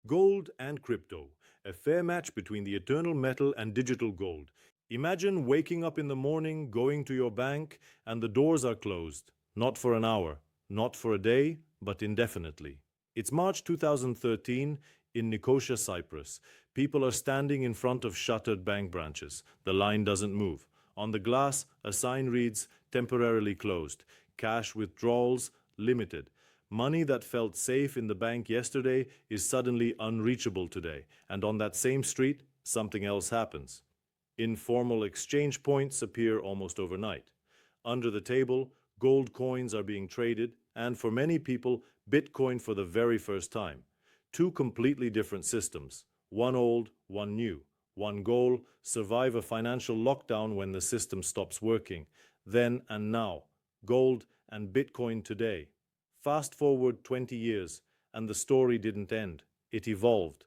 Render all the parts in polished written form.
Gold and crypto, a fair match between the eternal metal and digital gold. Imagine waking up in the morning, going to your bank, and the doors are closed. Not for an hour, not for a day, but indefinitely. It's March 2013 in Nicosia, Cyprus. People are standing in front of shuttered bank branches. The line doesn't move. On the glass, a sign reads, "Temporarily closed. Cash withdrawals limited." Money that felt safe in the bank yesterday is suddenly unreachable today. And on that same street, something else happens. Informal exchange points appear almost overnight. Under the table, gold coins are being traded, and for many people, Bitcoin for the very first time. Two completely different systems, one old, one new. One goal, survive a financial lockdown when the system stops working. Then and now, gold and Bitcoin today. Fast forward 20 years, and the story didn't end. It evolved.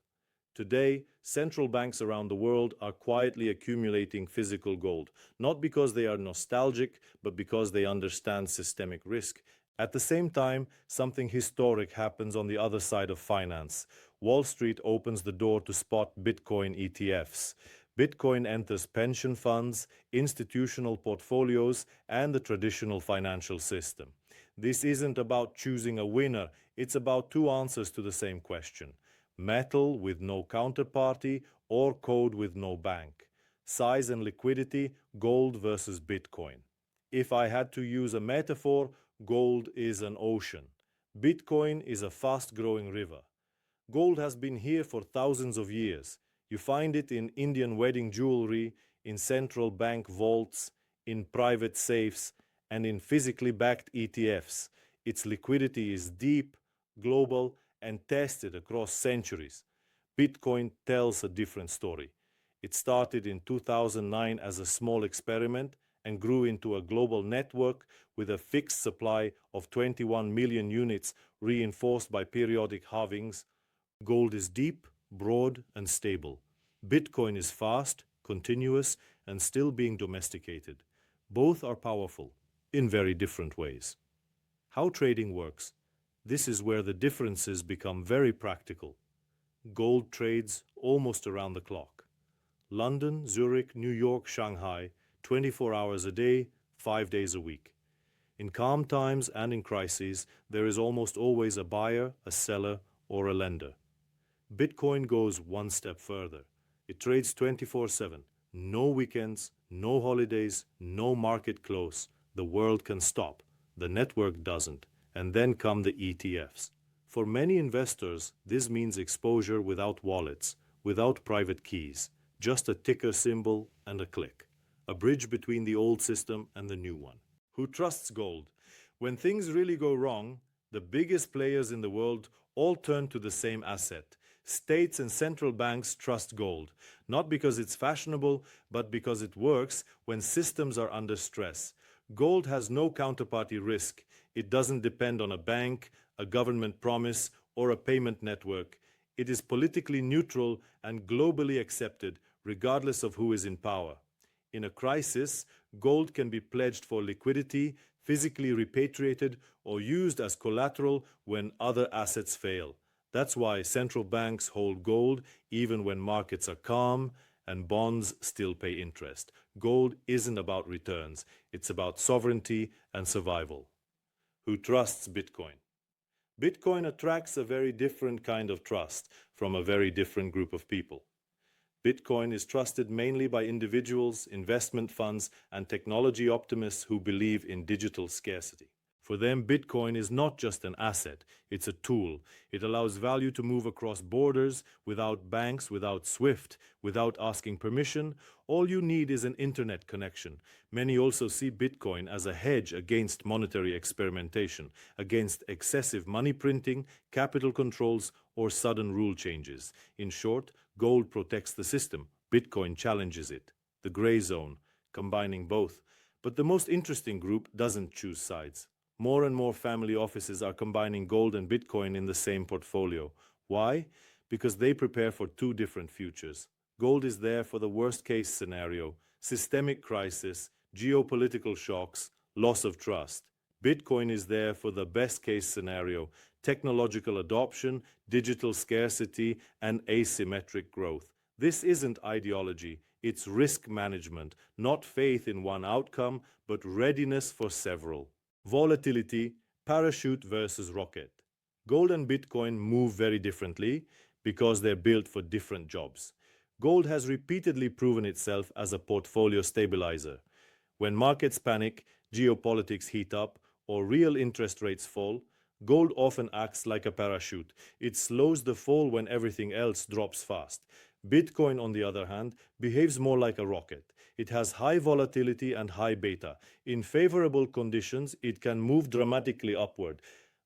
Today, central banks around the world are quietly accumulating physical gold, not because they are nostalgic, but because they understand systemic risk. At the same time, something historic happens on the other side of finance. Wall Street opens the door to spot Bitcoin ETFs. Bitcoin enters pension funds, institutional portfolios, and the traditional financial system. This isn't about choosing a winner, it's about two answers to the same question. Metal with no counterparty or code with no bank. Size and liquidity, gold versus Bitcoin. If I had to use a metaphor, gold is an ocean. Bitcoin is a fast-growing river. Gold has been here for thousands of years. You find it in Indian wedding jewelry, in central bank vaults, in private safes, and in physically backed ETFs. Its liquidity is deep, global, and tested across centuries. Bitcoin tells a different story. It started in 2009 as a small experiment and grew into a global network with a fixed supply of 21 million units reinforced by periodic halvings. Gold is deep, broad, and stable. Bitcoin is fast, continuous, and still being domesticated. Both are powerful, in very different ways. How trading works. This is where the differences become very practical. Gold trades almost around the clock. London, Zurich, New York, Shanghai, 24 hours a day, 5 days a week. In calm times and in crises, there is almost always a buyer, a seller, or a lender. Bitcoin goes one step further. It trades 24/7. No weekends, no holidays, no market close. The world can stop. The network doesn't. And then come the ETFs. For many investors, this means exposure without wallets, without private keys, just a ticker symbol and a click. A bridge between the old system and the new one. Who trusts gold? When things really go wrong, the biggest players in the world all turn to the same asset. States and central banks trust gold, not because it's fashionable, but because it works when systems are under stress. Gold has no counterparty risk. It doesn't depend on a bank, a government promise, or a payment network. It is politically neutral and globally accepted, regardless of who is in power. In a crisis, gold can be pledged for liquidity, physically repatriated, or used as collateral when other assets fail. That's why central banks hold gold even when markets are calm and bonds still pay interest. Gold isn't about returns, it's about sovereignty and survival. Who trusts Bitcoin? Bitcoin attracts a very different kind of trust from a very different group of people. Bitcoin is trusted mainly by individuals, investment funds, and technology optimists who believe in digital scarcity. For them, Bitcoin is not just an asset, it's a tool. It allows value to move across borders, without banks, without SWIFT, without asking permission. All you need is an internet connection. Many also see Bitcoin as a hedge against monetary experimentation, against excessive money printing, capital controls, or sudden rule changes. In short, gold protects the system, Bitcoin challenges it. The gray zone, combining both. But the most interesting group doesn't choose sides. More and more family offices are combining gold and Bitcoin in the same portfolio. Why? Because they prepare for two different futures. Gold is there for the worst-case scenario, systemic crisis, geopolitical shocks, loss of trust. Bitcoin is there for the best case scenario: technological adoption, digital scarcity, and asymmetric growth. This isn't ideology, it's risk management, not faith in one outcome, but readiness for several. Volatility, parachute versus rocket. Gold and Bitcoin move very differently because they're built for different jobs. Gold has repeatedly proven itself as a portfolio stabilizer. When markets panic, geopolitics heat up, or real interest rates fall, gold often acts like a parachute. It slows the fall when everything else drops fast. Bitcoin, on the other hand, behaves more like a rocket. It has high volatility and high beta. In favorable conditions, it can move dramatically upward.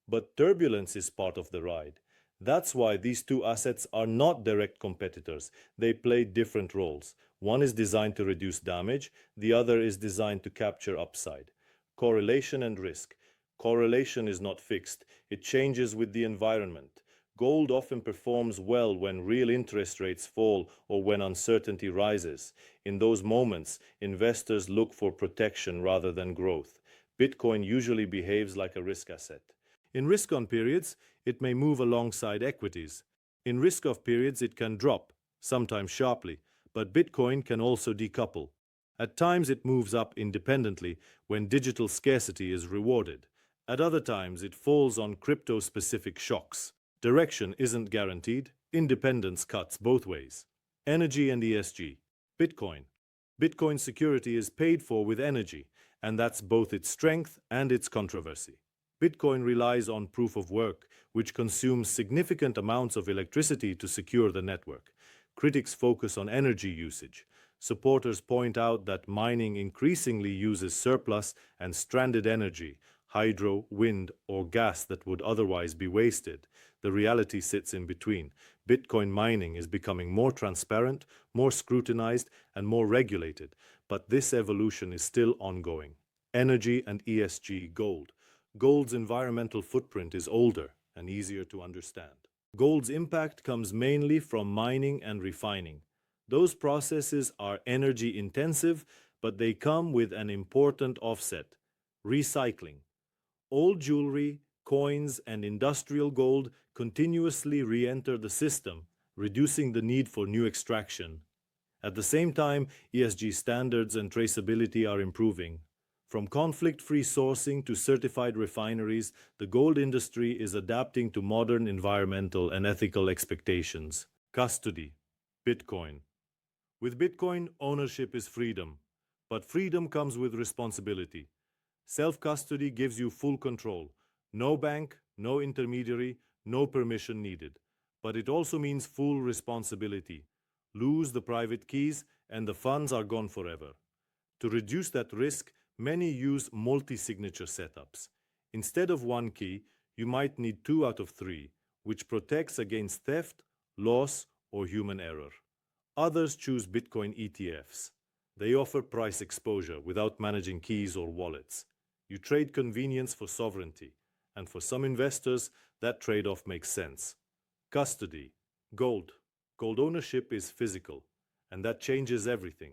But turbulence is part of the ride. That's why these two assets are not direct competitors. They play different roles. One is designed to reduce damage, the other is designed to capture upside. Correlation and risk. Correlation is not fixed, it changes with the environment. Gold often performs well when real interest rates fall or when uncertainty rises. In those moments, investors look for protection rather than growth. Bitcoin usually behaves like a risk asset. In risk-on periods, it may move alongside equities. In risk-off periods, it can drop, sometimes sharply, but Bitcoin can also decouple. At times, it moves up independently when digital scarcity is rewarded. At other times, it falls on crypto-specific shocks. Direction isn't guaranteed. Independence cuts both ways. Energy and ESG. Bitcoin. Bitcoin security is paid for with energy, and that's both its strength and its controversy. Bitcoin relies on proof of work, which consumes significant amounts of electricity to secure the network. Critics focus on energy usage. Supporters point out that mining increasingly uses surplus and stranded energy, hydro, wind, or gas that would otherwise be wasted. The reality sits in between. Bitcoin mining is becoming more transparent, more scrutinized, and more regulated, but this evolution is still ongoing. Energy and ESG. Gold. Gold's environmental footprint is older and easier to understand. Gold's impact comes mainly from mining and refining. Those processes are energy intensive, but they come with an important offset: recycling. Old jewelry, coins, and industrial gold continuously re-enter the system, reducing the need for new extraction. At the same time, ESG standards and traceability are improving. From conflict-free sourcing to certified refineries, the gold industry is adapting to modern environmental and ethical expectations. Custody. Bitcoin. With Bitcoin, ownership is freedom. But freedom comes with responsibility. Self-custody gives you full control. No bank, no intermediary, no permission needed. But it also means full responsibility. Lose the private keys and the funds are gone forever. To reduce that risk, many use multi-signature setups. Instead of one key, you might need 2 out of 3, which protects against theft, loss, or human error. Others choose Bitcoin ETFs. They offer price exposure without managing keys or wallets. You trade convenience for sovereignty, and for some investors, that trade-off makes sense. Custody. Gold. Gold ownership is physical, and that changes everything.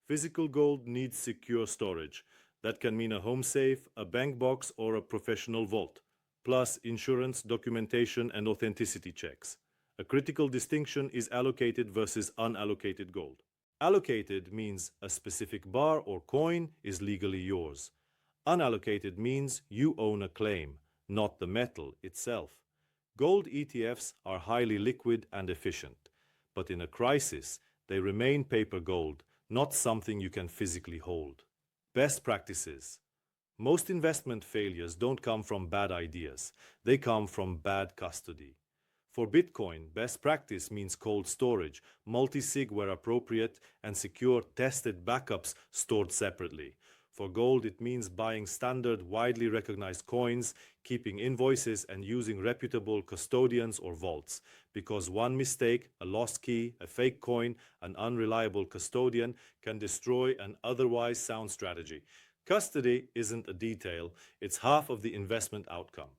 Physical gold needs secure storage. That can mean a home safe, a bank box, or a professional vault, plus insurance, documentation, and authenticity checks. A critical distinction is allocated versus unallocated gold. Allocated means a specific bar or coin is legally yours. Unallocated means you own a claim, not the metal itself. Gold ETFs are highly liquid and efficient, but in a crisis, they remain paper gold, not something you can physically hold. Best practices. Most investment failures don't come from bad ideas. They come from bad custody. For Bitcoin, best practice means cold storage, multi-sig where appropriate, and secure tested backups stored separately. For gold, it means buying standard, widely recognized coins, keeping invoices, and using reputable custodians or vaults. Because one mistake, a lost key, a fake coin, an unreliable custodian can destroy an otherwise sound strategy. Custody isn't a detail, it's half of the investment outcome.